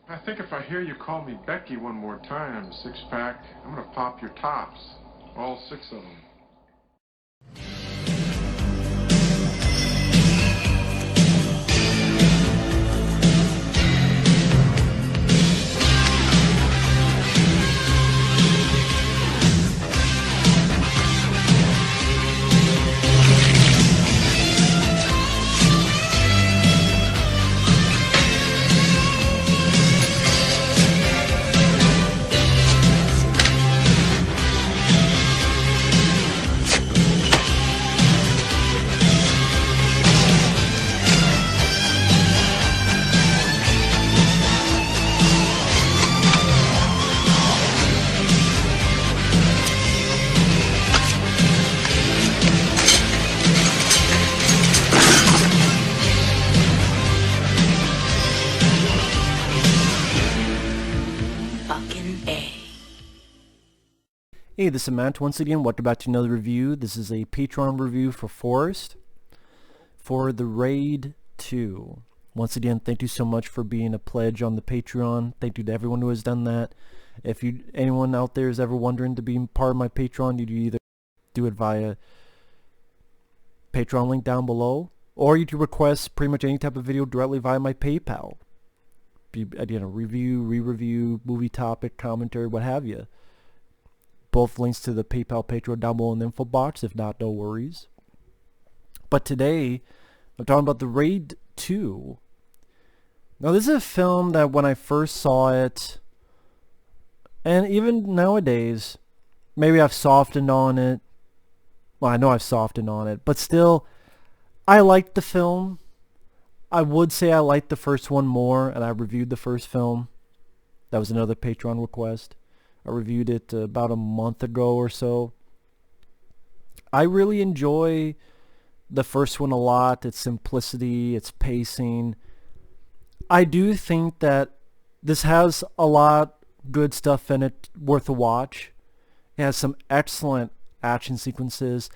I think if I hear you call me Becky one more time, six-pack, I'm gonna pop your tops. All six of them. Hey, this is Matt once again. Welcome back to another review. This is a Patreon review for Forrest for The Raid 2. Once again, thank you so much for being a pledge on the Patreon. Thank you to everyone who has done that. If anyone out there is ever wondering to be part of my Patreon, you can either do it via Patreon link down below, or you can request pretty much any type of video directly via my PayPal. Again, a review, re-review, movie topic, commentary, what have you. Both links to the PayPal Patreon down below in the info box. If not, no worries. But today, I'm talking about The Raid 2. Now, this is a film that when I first saw it, and even nowadays, maybe I've softened on it. Well, I know I've softened on it, but still, I liked the film. I would say I liked the first one more, and I reviewed the first film. That was another Patreon request. I reviewed it about a month ago or so. I really enjoy the first one a lot. Its simplicity, its pacing. I do think that this has a lot good stuff in it worth a watch. It has some excellent action sequences.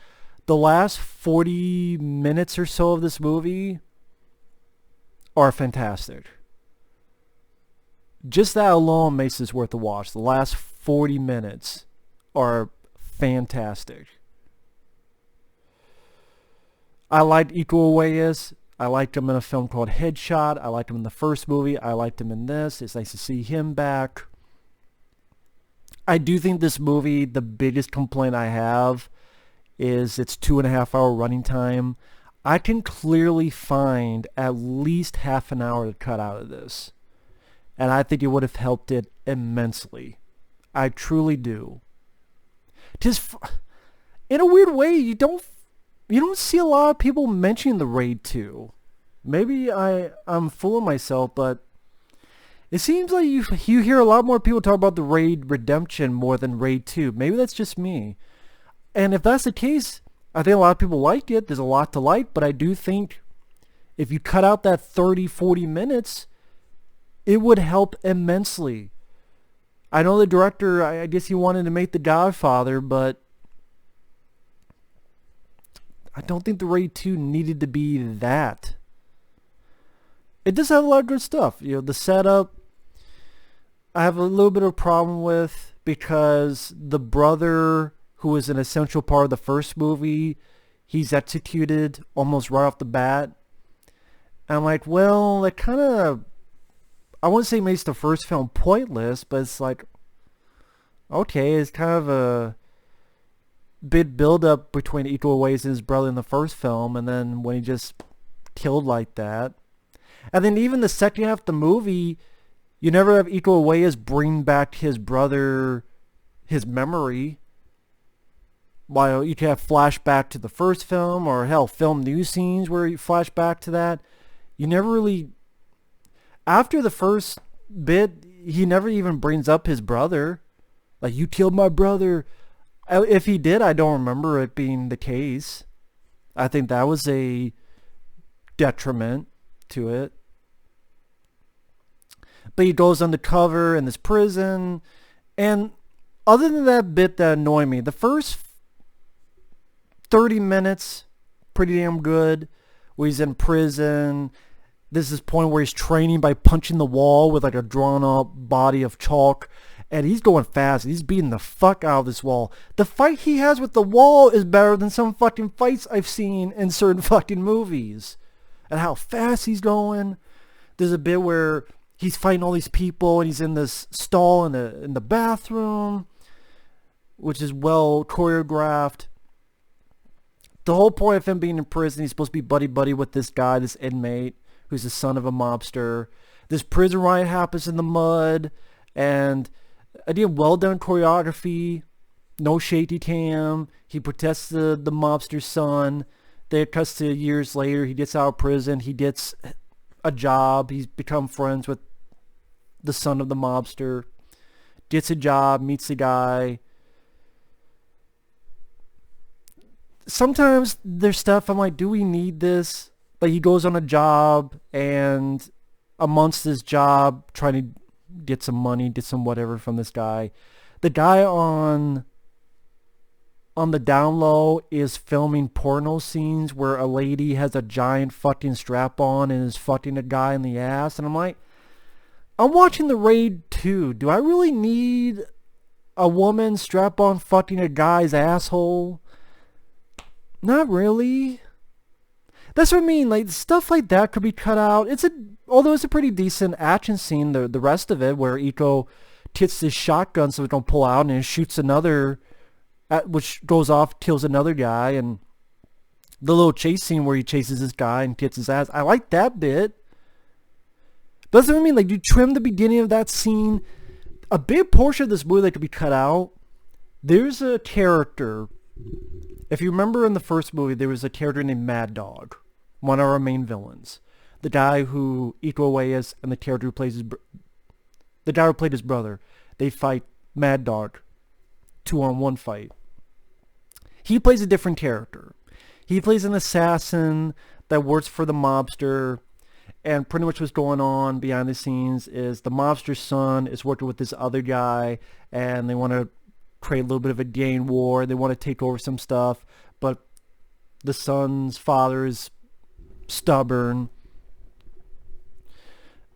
The last 40 minutes or so of this movie are fantastic. Just that alone makes this worth a watch. The last 40 minutes are fantastic. I liked Uwais. I liked him in a film called Headshot. I liked him in the first movie. I liked him in this. It's nice to see him back. I do think this movie, the biggest complaint I have is its 2.5-hour running time. I can clearly find at least half an hour to cut out of this. And I think it would have helped it immensely. I truly do. Just in a weird way, you don't see a lot of people mentioning The Raid 2. Maybe I'm fooling myself, but it seems like you hear a lot more people talk about The Raid Redemption more than Raid 2. Maybe that's just me. And if that's the case, I think a lot of people liked it. There's a lot to like, but I do think if you cut out that 30-40 minutes, it would help immensely. I know the director, I guess he wanted to make The Godfather, but I don't think The Raid 2 needed to be that. It does have a lot of good stuff. You know, the setup, I have a little bit of a problem with because the brother, who was an essential part of the first movie, he's executed almost right off the bat. I'm like, well, that kind of, I wouldn't say makes the first film pointless, but it's like, okay, it's kind of a big build-up between Uwais and his brother in the first film, and then when he just killed like that. And then even the second half of the movie, you never have Uwais bring back his brother, his memory, while you can have flashback to the first film, or hell, film new scenes where you flash back to that. You never really... After the first bit, he never even brings up his brother. Like, you killed my brother. If he did, I don't remember it being the case. I think that was a detriment to it. But he goes undercover in this prison. And other than that bit that annoyed me, the first 30 minutes, pretty damn good. Where he's in prison. There's this point where he's training by punching the wall with like a drawn up body of chalk. And he's going fast. He's beating the fuck out of this wall. The fight he has with the wall is better than some fucking fights I've seen in certain fucking movies. And how fast he's going. There's a bit where he's fighting all these people and he's in this stall in the bathroom, which is well choreographed. The whole point of him being in prison, he's supposed to be buddy-buddy with this guy, this inmate, who's the son of a mobster. This prison riot happens in the mud, and again, well done choreography, no shaky cam. He protects the mobster's son. Then it cuts to years later. He gets out of prison. He gets a job. He's become friends with the son of the mobster. Gets a job, meets the guy. Sometimes there's stuff I'm like, do we need this? Like he goes on a job, and amongst his job, trying to get some money, get some whatever from this guy. The guy on the down low is filming porno scenes where a lady has a giant fucking strap on and is fucking a guy in the ass. And I'm like, I'm watching The Raid 2. Do I really need a woman strap on fucking a guy's asshole? Not really. That's what I mean. Like stuff like that could be cut out. Although it's a pretty decent action scene, the rest of it, where Iko tits his shotgun so it don't pull out, and he shoots another, which goes off, kills another guy, and the little chase scene where he chases this guy and tits his ass. I like that bit. But that's what I mean. Like, you trim the beginning of that scene. A big portion of this movie that could be cut out. There's a character. If you remember in the first movie, there was a character named Mad Dog, one of our main villains. The guy who Uwais and the character who plays the guy who played his brother, they fight Mad Dog, 2-on-1 fight. He plays a different character. He plays an assassin that works for the mobster, and pretty much what's going on behind the scenes is the mobster's son is working with this other guy, and they want to create a little bit of a gang war. They want to take over some stuff, but the son's father is stubborn.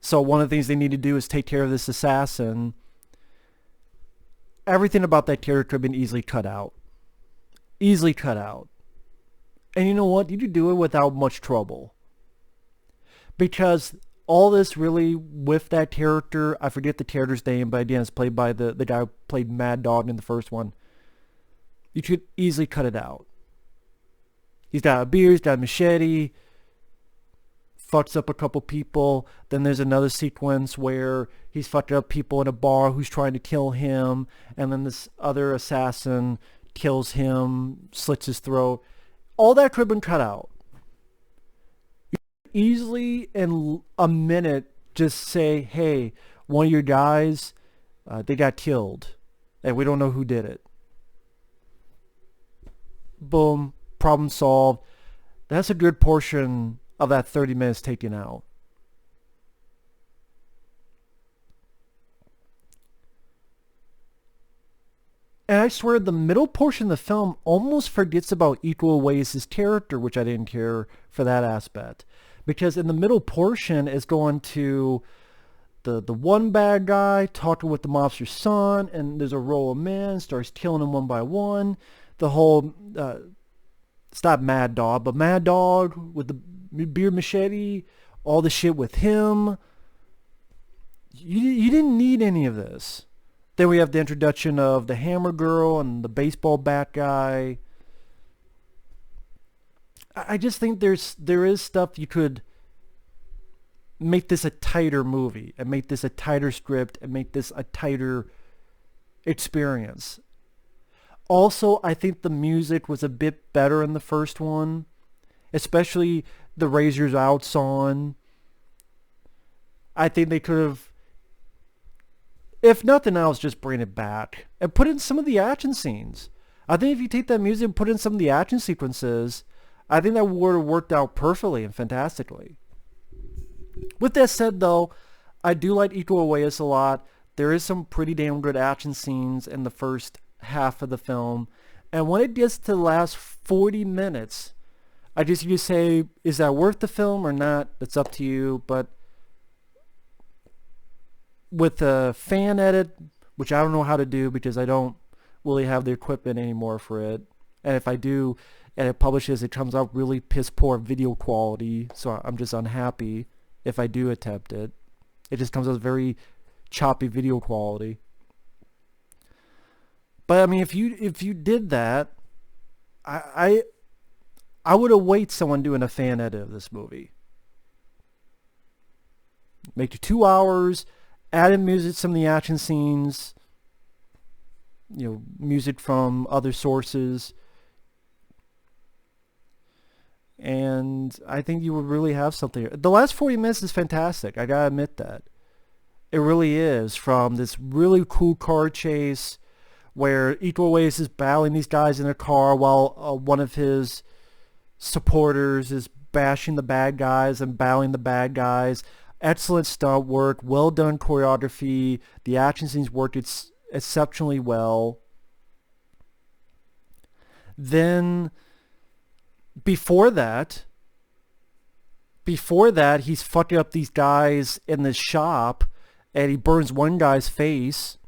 So one of the things they need to do is take care of this assassin. Everything about that character could have been easily cut out. Easily cut out. And you know what? You could do it without much trouble. Because all this really, with that character, I forget the character's name, but again, it's played by the guy who played Mad Dog in the first one. You could easily cut it out. He's got a beard, he's got a machete, fucks up a couple people. Then there's another sequence where he's fucking up people in a bar who's trying to kill him, and then this other assassin kills him, slits his throat. All that could have been cut out. You could easily, in a minute, just say, hey, one of your guys, they got killed, and we don't know who did it. Boom, problem solved. That's a good portion of that 30 minutes taken out. And I swear the middle portion of the film almost forgets about Uwais' character, which I didn't care for that aspect. Because in the middle portion is going to the one bad guy talking with the mobster's son, and there's a row of men, starts killing them one by one. The whole, it's not Mad Dog, but Mad Dog with the beard machete, all the shit with him. You didn't need any of this. Then we have the introduction of the hammer girl and the baseball bat guy. I just think there is stuff you could make this a tighter movie and make this a tighter script and make this a tighter experience. Also, I think the music was a bit better in the first one, especially the Razor's Out song. I think they could have, if nothing else, just bring it back and put in some of the action scenes. I think if you take that music and put in some of the action sequences, I think that would have worked out perfectly and fantastically. With that said, though, I do like Uwais a lot. There is some pretty damn good action scenes in the first half of the film. And when it gets to the last 40 minutes, I just, you say, is that worth the film or not? That's up to you. But with a fan edit, which I don't know how to do because I don't really have the equipment anymore for it. And if I do, and it publishes, it comes out really piss poor video quality. So I'm just unhappy if I do attempt it. It just comes out very choppy video quality. But I mean, if you did that, I would await someone doing a fan edit of this movie. Make it 2 hours, add in music, some of the action scenes, music from other sources. And I think you would really have something. The last 40 minutes is fantastic. I gotta admit that. It really is. From this really cool car chase where Uwais is battling these guys in a car while one of his supporters is bashing the bad guys and battling the bad guys. Excellent stunt work. Well done choreography. The action scenes worked exceptionally well. Then before that, he's fucking up these guys in the shop, and he burns one guy's face.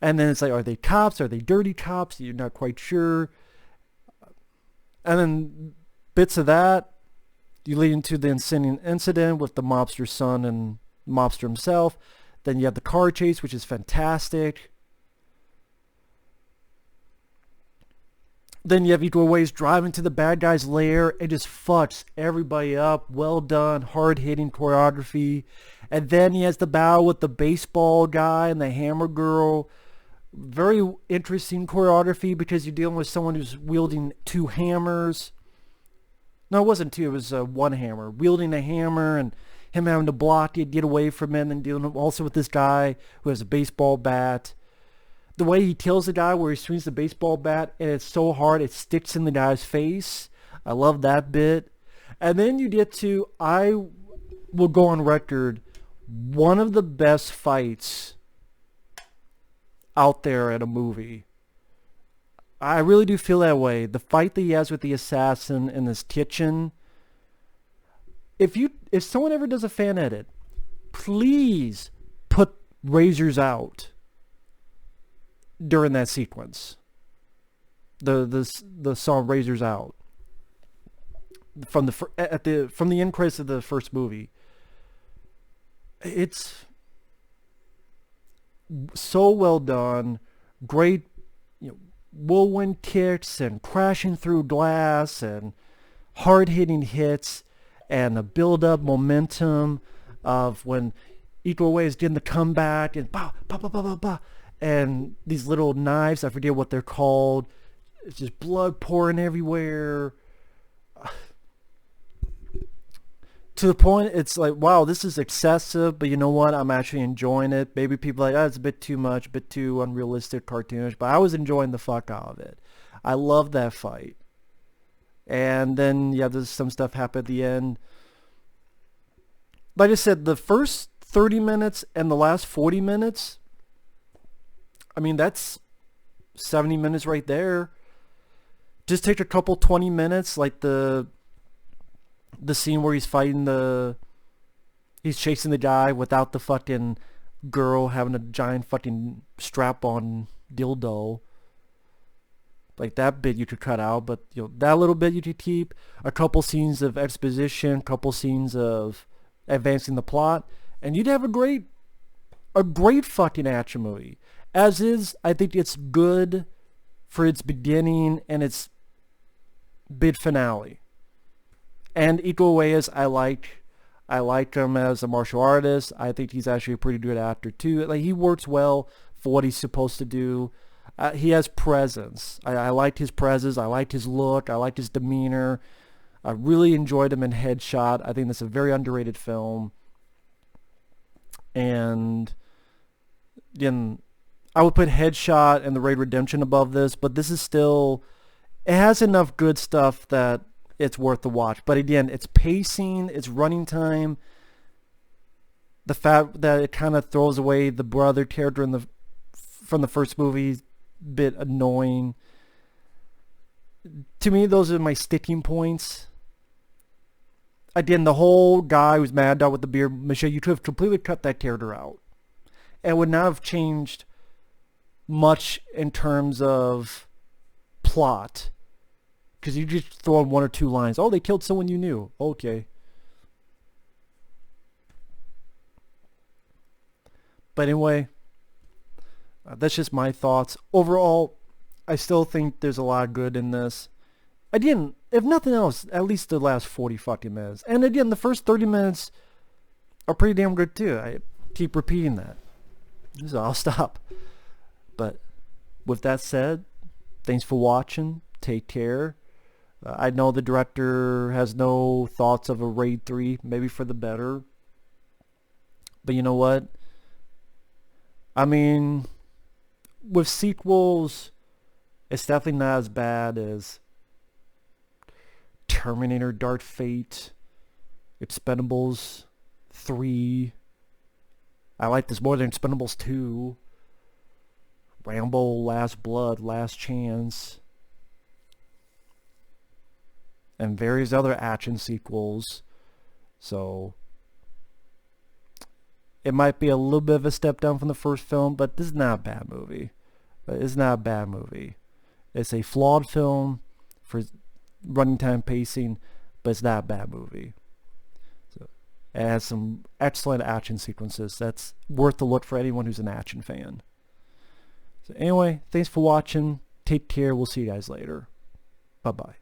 And then it's like, are they cops? Are they dirty cops? You're not quite sure. And then bits of that, you lead into the insane incident with the mobster's son and the mobster himself. Then you have the car chase, which is fantastic. Then you have Uwais driving to the bad guy's lair and just fucks everybody up. Well done, hard-hitting choreography. And then he has the battle with the baseball guy and the hammer girl. Very interesting choreography because you're dealing with someone who's wielding two hammers. No, it wasn't two, it was one hammer. Wielding a hammer and him having to block it, get away from it, and then dealing also with this guy who has a baseball bat. The way he kills the guy where he swings the baseball bat and it's so hard it sticks in the guy's face. I love that bit. And then you get to, I will go on record, one of the best fights out there in a movie. I really do feel that way. The fight that he has with the assassin in this kitchen. If someone ever does a fan edit, please put razors out during that sequence. The song "Razors Out" from the end credits of the first movie. It's so well done. Great, whirlwind kicks and crashing through glass and hard-hitting hits and the build-up momentum of when Uwais is getting the comeback and bah, bah, bah, bah, bah, bah, and these little knives, I forget what they're called. It's just blood pouring everywhere. To the point, it's like, wow, this is excessive, but you know what? I'm actually enjoying it. Maybe people are like, it's a bit too much, a bit too unrealistic, cartoonish, but I was enjoying the fuck out of it. I love that fight. And then, yeah, there's some stuff happen at the end. Like I said, the first 30 minutes and the last 40 minutes, I mean, that's 70 minutes right there. Just take a couple 20 minutes, like the scene where he's chasing the guy without the fucking girl having a giant fucking strap-on dildo. Like, that bit you could cut out, but that little bit you could keep. A couple scenes of exposition, couple scenes of advancing the plot, and you'd have a great fucking action movie. As is, I think it's good for its beginning and its big finale. And Uwais, I like him as a martial artist. I think he's actually a pretty good actor too. Like, he works well for what he's supposed to do. He has presence. I liked his presence. I liked his look. I liked his demeanor. I really enjoyed him in Headshot. I think that's a very underrated film. And again, I would put Headshot and The Raid Redemption above this, but this is still, it has enough good stuff that it's worth the watch. But again, it's pacing, it's running time, the fact that it kind of throws away the brother character from the first movie, bit annoying. to me, those are my sticking points. Again, the whole guy who's mad dog with the beard, Michelle, you could have completely cut that character out. It would not have changed much in terms of plot. Because you just throw in 1 or 2 lines. Oh, they killed someone you knew. Okay. But anyway, that's just my thoughts. Overall, I still think there's a lot of good in this. Again, if nothing else, at least the last 40 fucking minutes. And again, the first 30 minutes are pretty damn good too. I keep repeating that. So I'll stop. But with that said, thanks for watching. Take care. I know the director has no thoughts of a Raid 3, maybe for the better. But you know what? I mean, with sequels, it's definitely not as bad as Terminator Dark Fate, Expendables 3. I like this more than Expendables 2. Rambo, Last Blood, Last Chance. And various other action sequels. So it might be a little bit of a step down from the first film, but this is not a bad movie. It's not a bad movie. It's a flawed film for running time pacing, but it's not a bad movie. So it has some excellent action sequences. That's worth a look for anyone who's an action fan. So anyway, thanks for watching. Take care. We'll see you guys later. Bye-bye.